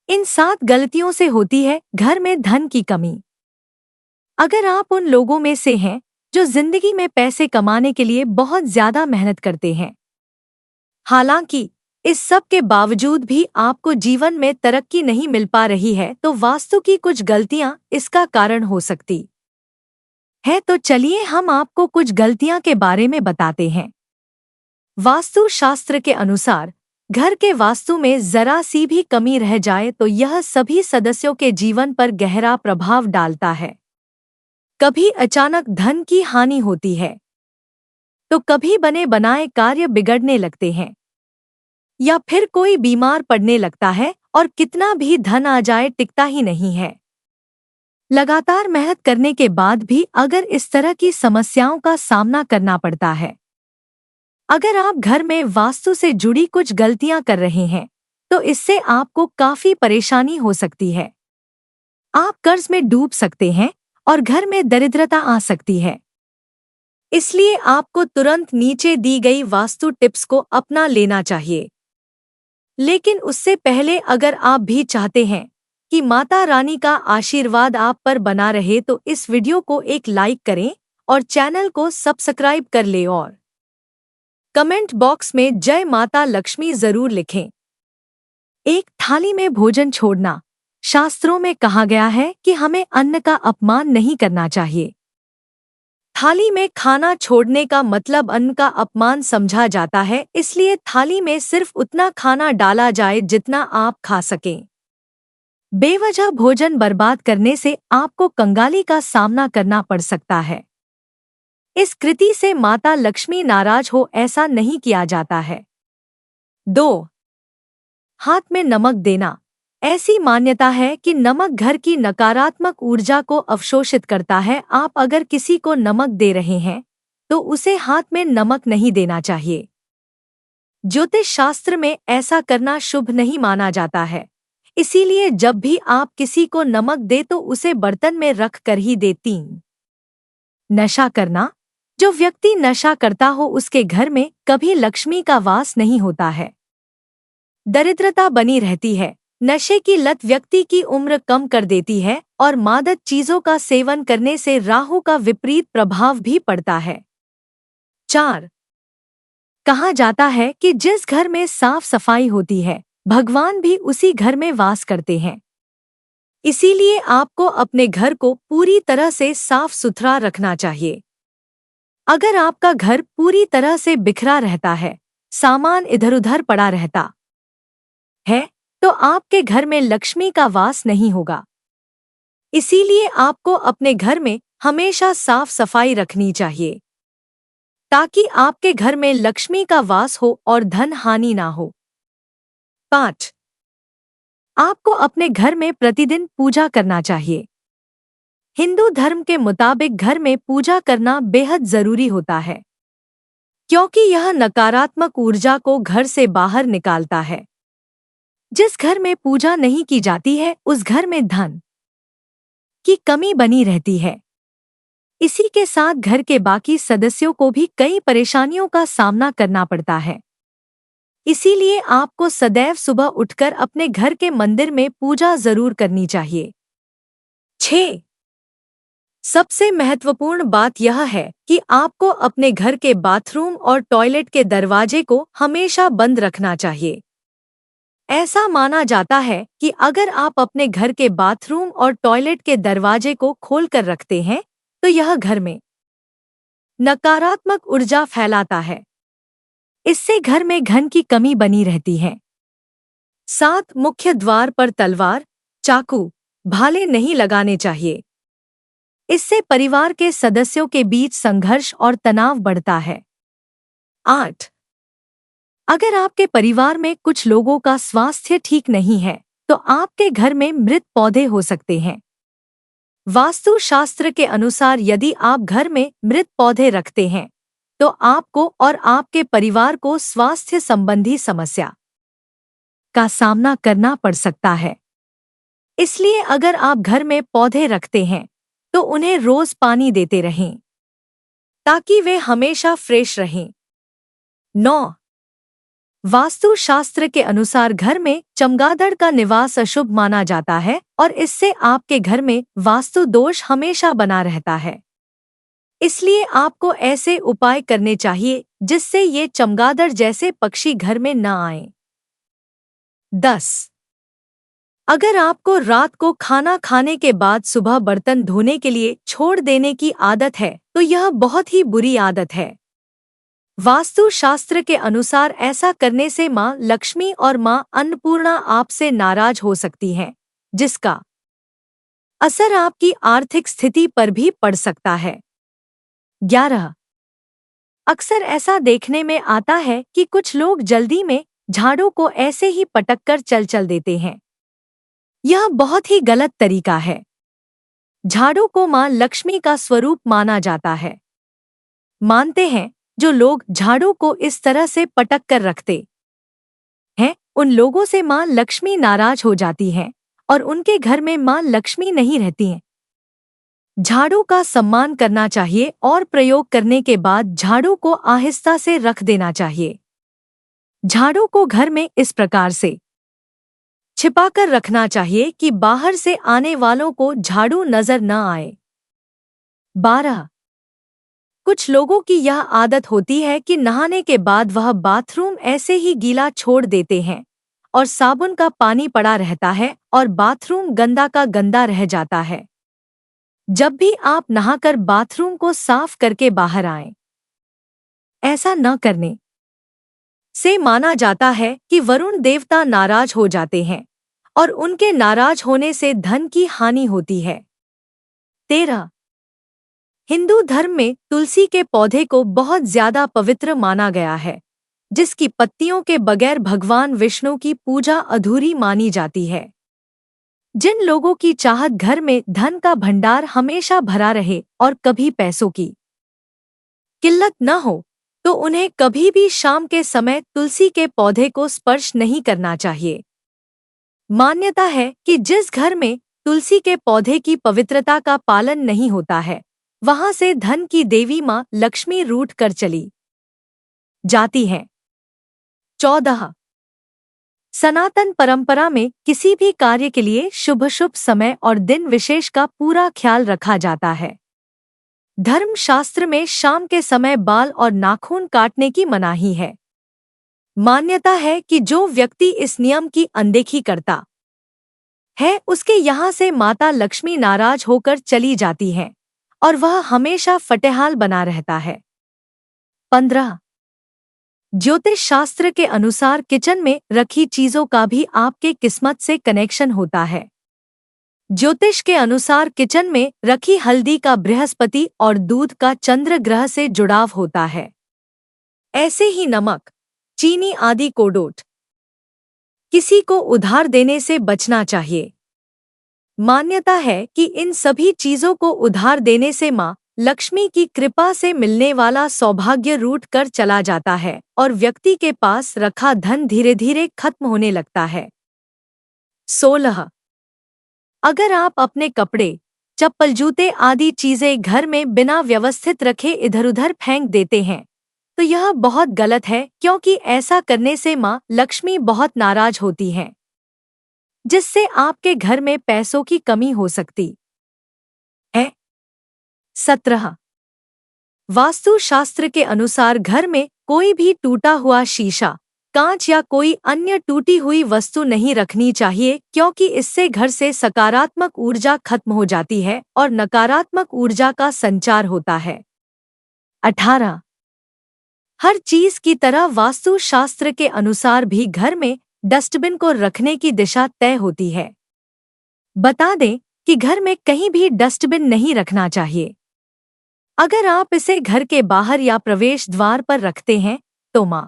इन 7 गलतियों से होती है घर में धन की कमी। अगर आप उन लोगों में से हैं जो जिंदगी में पैसे कमाने के लिए बहुत ज्यादा मेहनत करते हैं, हालांकि इस सब के बावजूद भी आपको जीवन में तरक्की नहीं मिल पा रही है, तो वास्तु की कुछ गलतियां इसका कारण हो सकती है। तो चलिए हम आपको कुछ गलतियां के बारे में बताते हैं। वास्तु शास्त्र के अनुसार घर के वास्तु में जरा सी भी कमी रह जाए तो यह सभी सदस्यों के जीवन पर गहरा प्रभाव डालता है। कभी अचानक धन की हानि होती है, तो कभी बने बनाए कार्य बिगड़ने लगते हैं, या फिर कोई बीमार पड़ने लगता है और कितना भी धन आ जाए टिकता ही नहीं है। लगातार मेहनत करने के बाद भी अगर इस तरह की समस्याओं का सामना करना पड़ता है, अगर आप घर में वास्तु से जुड़ी कुछ गलतियां कर रहे हैं, तो इससे आपको काफी परेशानी हो सकती है। आप कर्ज में डूब सकते हैं और घर में दरिद्रता आ सकती है। इसलिए आपको तुरंत नीचे दी गई वास्तु टिप्स को अपना लेना चाहिए। लेकिन उससे पहले अगर आप भी चाहते हैं कि माता रानी का आशीर्वाद आप पर बना रहे, तो इस वीडियो को एक लाइक करें और चैनल को सब्सक्राइब कर लें और कमेंट बॉक्स में जय माता लक्ष्मी जरूर लिखें। एक थाली में भोजन छोड़ना। शास्त्रों में कहा गया है कि हमें अन्न का अपमान नहीं करना चाहिए। थाली में खाना छोड़ने का मतलब अन्न का अपमान समझा जाता है, इसलिए थाली में सिर्फ उतना खाना डाला जाए जितना आप खा सकें। बेवजह भोजन बर्बाद करने से आपको कंगाली का सामना करना पड़ सकता है। इस कृति से माता लक्ष्मी नाराज हो, ऐसा नहीं किया जाता है। 2. हाथ में नमक देना। ऐसी मान्यता है कि नमक घर की नकारात्मक ऊर्जा को अवशोषित करता है। आप अगर किसी को नमक दे रहे हैं, तो उसे हाथ में नमक नहीं देना चाहिए। ज्योतिष शास्त्र में ऐसा करना शुभ नहीं माना जाता है, इसीलिए जब भी आप किसी को नमक दे तो उसे बर्तन में रख कर ही दे। 3. नशा करना। जो व्यक्ति नशा करता हो उसके घर में कभी लक्ष्मी का वास नहीं होता है। दरिद्रता बनी रहती है। नशे की लत व्यक्ति की उम्र कम कर देती है और मादक चीजों का सेवन करने से राहु का विपरीत प्रभाव भी पड़ता है। 4. कहा जाता है कि जिस घर में साफ सफाई होती है, भगवान भी उसी घर में वास करते हैं। इसीलिए आपको अपने घर को पूरी तरह से साफ सुथरा रखना चाहिए। अगर आपका घर पूरी तरह से बिखरा रहता है, सामान इधर-उधर पड़ा रहता है, तो आपके घर में लक्ष्मी का वास नहीं होगा। इसीलिए आपको अपने घर में हमेशा साफ सफाई रखनी चाहिए, ताकि आपके घर में लक्ष्मी का वास हो और धन हानि ना हो। 5. आपको अपने घर में प्रतिदिन पूजा करना चाहिए। हिंदू धर्म के मुताबिक घर में पूजा करना बेहद जरूरी होता है, क्योंकि यह नकारात्मक ऊर्जा को घर से बाहर निकालता है। जिस घर में पूजा नहीं की जाती है, उस घर में धन की कमी बनी रहती है। इसी के साथ घर के बाकी सदस्यों को भी कई परेशानियों का सामना करना पड़ता है। इसीलिए आपको सदैव सुबह उठकर अपने घर के मंदिर में पूजा जरूर करनी चाहिए। 6. सबसे महत्वपूर्ण बात यह है कि आपको अपने घर के बाथरूम और टॉयलेट के दरवाजे को हमेशा बंद रखना चाहिए। ऐसा माना जाता है कि अगर आप अपने घर के बाथरूम और टॉयलेट के दरवाजे को खोलकर रखते हैं, तो यह घर में नकारात्मक ऊर्जा फैलाता है। इससे घर में धन की कमी बनी रहती है। 7. मुख्य द्वार पर तलवार, चाकू, भाले नहीं लगाने चाहिए। इससे परिवार के सदस्यों के बीच संघर्ष और तनाव बढ़ता है। 8. अगर आपके परिवार में कुछ लोगों का स्वास्थ्य ठीक नहीं है, तो आपके घर में मृत पौधे हो सकते हैं। वास्तु शास्त्र के अनुसार यदि आप घर में मृत पौधे रखते हैं, तो आपको और आपके परिवार को स्वास्थ्य संबंधी समस्या का सामना करना पड़ सकता है। इसलिए अगर आप घर में पौधे रखते हैं, तो उन्हें रोज पानी देते रहें, ताकि वे हमेशा फ्रेश रहें। 9. वास्तु शास्त्र के अनुसार घर में चमगादड़ का निवास अशुभ माना जाता है और इससे आपके घर में वास्तु दोष हमेशा बना रहता है। इसलिए आपको ऐसे उपाय करने चाहिए जिससे ये चमगादड़ जैसे पक्षी घर में न आए। 10. अगर आपको रात को खाना खाने के बाद सुबह बर्तन धोने के लिए छोड़ देने की आदत है तो यह बहुत ही बुरी आदत है। वास्तु शास्त्र के अनुसार ऐसा करने से माँ लक्ष्मी और माँ अन्नपूर्णा आपसे नाराज हो सकती हैं, जिसका असर आपकी आर्थिक स्थिति पर भी पड़ सकता है। 11. अक्सर ऐसा देखने में आता है कि कुछ लोग जल्दी में झाड़ू को ऐसे ही पटक कर चल देते हैं। यह बहुत ही गलत तरीका है। झाड़ू को माँ लक्ष्मी का स्वरूप माना जाता है। मानते हैं जो लोग झाड़ू को इस तरह से पटक कर रखते हैं, उन लोगों से माँ लक्ष्मी नाराज हो जाती हैं और उनके घर में माँ लक्ष्मी नहीं रहती हैं। झाड़ू का सम्मान करना चाहिए और प्रयोग करने के बाद झाड़ू को आहिस्ता से रख देना चाहिए। झाड़ू को घर में इस प्रकार से छिपाकर रखना चाहिए कि बाहर से आने वालों को झाड़ू नजर न आए। 12. कुछ लोगों की यह आदत होती है कि नहाने के बाद वह बाथरूम ऐसे ही गीला छोड़ देते हैं और साबुन का पानी पड़ा रहता है और बाथरूम गंदा का गंदा रह जाता है। जब भी आप नहाकर बाथरूम को साफ करके बाहर आएं, ऐसा न करने से माना जाता है कि वरुण देवता नाराज हो जाते हैं और उनके नाराज होने से धन की हानि होती है। 13. हिंदू धर्म में तुलसी के पौधे को बहुत ज्यादा पवित्र माना गया है, जिसकी पत्तियों के बगैर भगवान विष्णु की पूजा अधूरी मानी जाती है। जिन लोगों की चाहत घर में धन का भंडार हमेशा भरा रहे और कभी पैसों की किल्लत न हो, तो उन्हें कभी भी शाम के समय तुलसी के पौधे को स्पर्श नहीं करना चाहिए। मान्यता है कि जिस घर में तुलसी के पौधे की पवित्रता का पालन नहीं होता है, वहां से धन की देवी मां लक्ष्मी रूठ कर चली जाती हैं। 14. सनातन परंपरा में किसी भी कार्य के लिए शुभ समय और दिन विशेष का पूरा ख्याल रखा जाता है। धर्मशास्त्र में शाम के समय बाल और नाखून काटने की मनाही है। मान्यता है कि जो व्यक्ति इस नियम की अनदेखी करता है, उसके यहाँ से माता लक्ष्मी नाराज होकर चली जाती हैं और वह हमेशा फटेहाल बना रहता है। 15. ज्योतिष शास्त्र के अनुसार किचन में रखी चीजों का भी आपके किस्मत से कनेक्शन होता है। ज्योतिष के अनुसार किचन में रखी हल्दी का बृहस्पति और दूध का चंद्र ग्रह से जुड़ाव होता है। ऐसे ही नमक, चीनी आदि को डोट किसी को उधार देने से बचना चाहिए। मान्यता है कि इन सभी चीजों को उधार देने से मां लक्ष्मी की कृपा से मिलने वाला सौभाग्य रूठ कर चला जाता है और व्यक्ति के पास रखा धन धीरे धीरे खत्म होने लगता है। 16. अगर आप अपने कपड़े, चप्पल, जूते आदि चीजें घर में बिना व्यवस्थित रखे इधर-उधर फेंक देते हैं, तो यह बहुत गलत है, क्योंकि ऐसा करने से मां लक्ष्मी बहुत नाराज होती हैं, जिससे आपके घर में पैसों की कमी हो सकती है। 17. वास्तु शास्त्र के अनुसार घर में कोई भी टूटा हुआ शीशा, कांच या कोई अन्य टूटी हुई वस्तु नहीं रखनी चाहिए, क्योंकि इससे घर से सकारात्मक ऊर्जा खत्म हो जाती है और नकारात्मक ऊर्जा का संचार होता है। 18. हर चीज की तरह वास्तु शास्त्र के अनुसार भी घर में डस्टबिन को रखने की दिशा तय होती है। बता दें कि घर में कहीं भी डस्टबिन नहीं रखना चाहिए। अगर आप इसे घर के बाहर या प्रवेश द्वार पर रखते हैं तो मां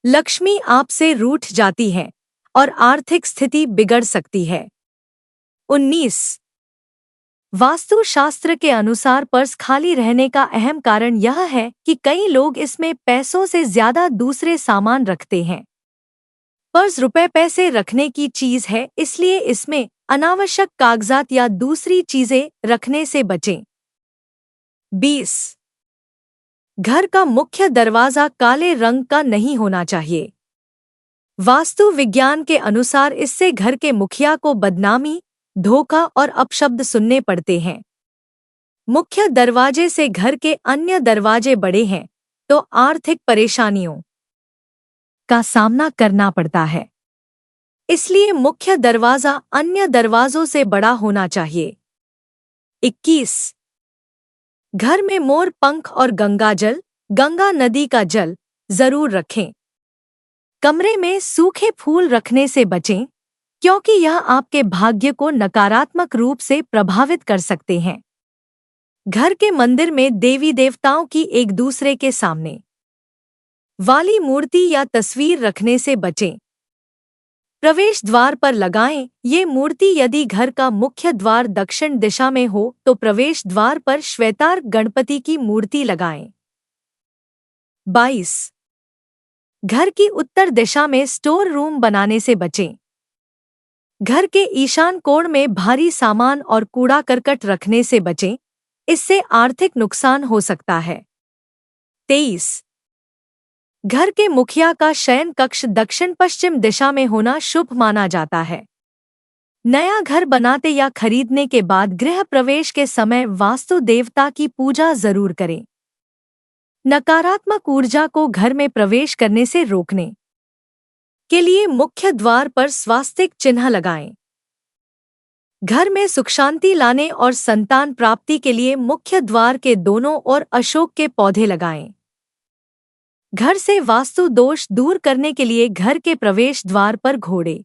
लक्ष्मी आपसे रूठ जाती है और आर्थिक स्थिति बिगड़ सकती है। 19. वास्तु शास्त्र के अनुसार पर्स खाली रहने का अहम कारण यह है कि कई लोग इसमें पैसों से ज्यादा दूसरे सामान रखते हैं। पर्स रुपए पैसे रखने की चीज है, इसलिए इसमें अनावश्यक कागजात या दूसरी चीजें रखने से बचें। 20. घर का मुख्य दरवाजा काले रंग का नहीं होना चाहिए। वास्तु विज्ञान के अनुसार इससे घर के मुखिया को बदनामी, धोखा और अपशब्द सुनने पड़ते हैं। मुख्य दरवाजे से घर के अन्य दरवाजे बड़े हैं तो आर्थिक परेशानियों का सामना करना पड़ता है। इसलिए मुख्य दरवाजा अन्य दरवाजों से बड़ा होना चाहिए। 21। घर में मोर पंख और गंगा नदी का जल जरूर रखें। कमरे में सूखे फूल रखने से बचें, क्योंकि यह आपके भाग्य को नकारात्मक रूप से प्रभावित कर सकते हैं। घर के मंदिर में देवी देवताओं की एक दूसरे के सामने वाली मूर्ति या तस्वीर रखने से बचें। प्रवेश द्वार पर लगाएं। ये मूर्ति यदि घर का मुख्य द्वार दक्षिण दिशा में हो तो प्रवेश द्वार पर श्वेतार गणपति की मूर्ति लगाएं। 22। घर की उत्तर दिशा में स्टोर रूम बनाने से बचें। घर के ईशान कोण में भारी सामान और कूड़ा करकट रखने से बचें, इससे आर्थिक नुकसान हो सकता है। 23। घर के मुखिया का शयन कक्ष दक्षिण पश्चिम दिशा में होना शुभ माना जाता है। नया घर बनाते या खरीदने के बाद गृह प्रवेश के समय वास्तु देवता की पूजा जरूर करें। नकारात्मक ऊर्जा को घर में प्रवेश करने से रोकने के लिए मुख्य द्वार पर स्वास्तिक चिन्ह लगाएं। घर में सुख शांति लाने और संतान प्राप्ति के लिए मुख्य द्वार के दोनों ओर अशोक के पौधे लगाएं। घर से वास्तु दोष दूर करने के लिए घर के प्रवेश द्वार पर घोड़े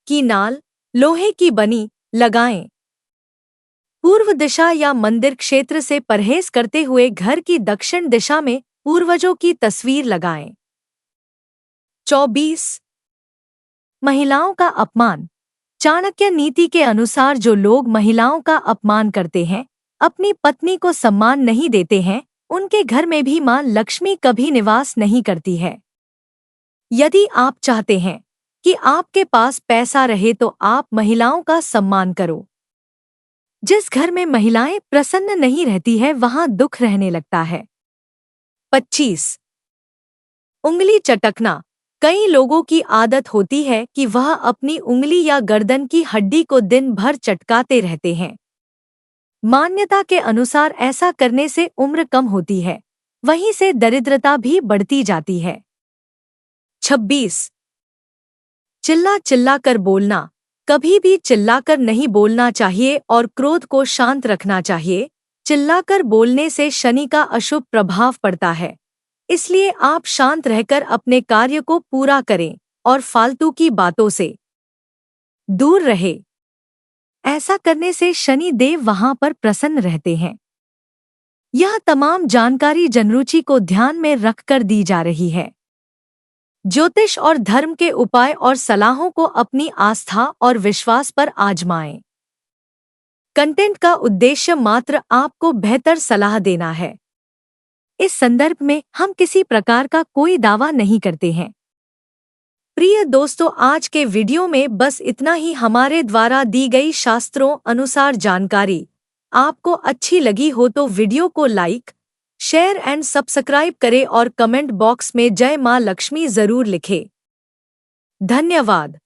की नाल लोहे की बनी लगाएं। पूर्व दिशा या मंदिर क्षेत्र से परहेज करते हुए घर की दक्षिण दिशा में पूर्वजों की तस्वीर लगाएं। 24। महिलाओं का अपमान। चाणक्य नीति के अनुसार जो लोग महिलाओं का अपमान करते हैं, अपनी पत्नी को सम्मान नहीं देते हैं, उनके घर में भी मां लक्ष्मी कभी निवास नहीं करती है। यदि आप चाहते हैं कि आपके पास पैसा रहे तो आप महिलाओं का सम्मान करो। जिस घर में महिलाएं प्रसन्न नहीं रहती है वहां दुख रहने लगता है। 25। उंगली चटकना। कई लोगों की आदत होती है कि वह अपनी उंगली या गर्दन की हड्डी को दिन भर चटकाते रहते हैं। मान्यता के अनुसार ऐसा करने से उम्र कम होती है, वहीं से दरिद्रता भी बढ़ती जाती है। 26। चिल्ला चिल्ला कर बोलना। कभी भी चिल्लाकर नहीं बोलना चाहिए और क्रोध को शांत रखना चाहिए। चिल्लाकर बोलने से शनि का अशुभ प्रभाव पड़ता है, इसलिए आप शांत रहकर अपने कार्य को पूरा करें और फालतू की बातों से दूर रहे। ऐसा करने से शनि देव वहां पर प्रसन्न रहते हैं। यह तमाम जानकारी जनरुचि को ध्यान में रखकर दी जा रही है। ज्योतिष और धर्म के उपाय और सलाहों को अपनी आस्था और विश्वास पर आजमाएं। कंटेंट का उद्देश्य मात्र आपको बेहतर सलाह देना है। इस संदर्भ में हम किसी प्रकार का कोई दावा नहीं करते हैं। प्रिय दोस्तों, आज के वीडियो में बस इतना ही। हमारे द्वारा दी गई शास्त्रों अनुसार जानकारी आपको अच्छी लगी हो तो वीडियो को लाइक, शेयर एंड सब्सक्राइब करें और कमेंट बॉक्स में जय मां लक्ष्मी जरूर लिखें। धन्यवाद।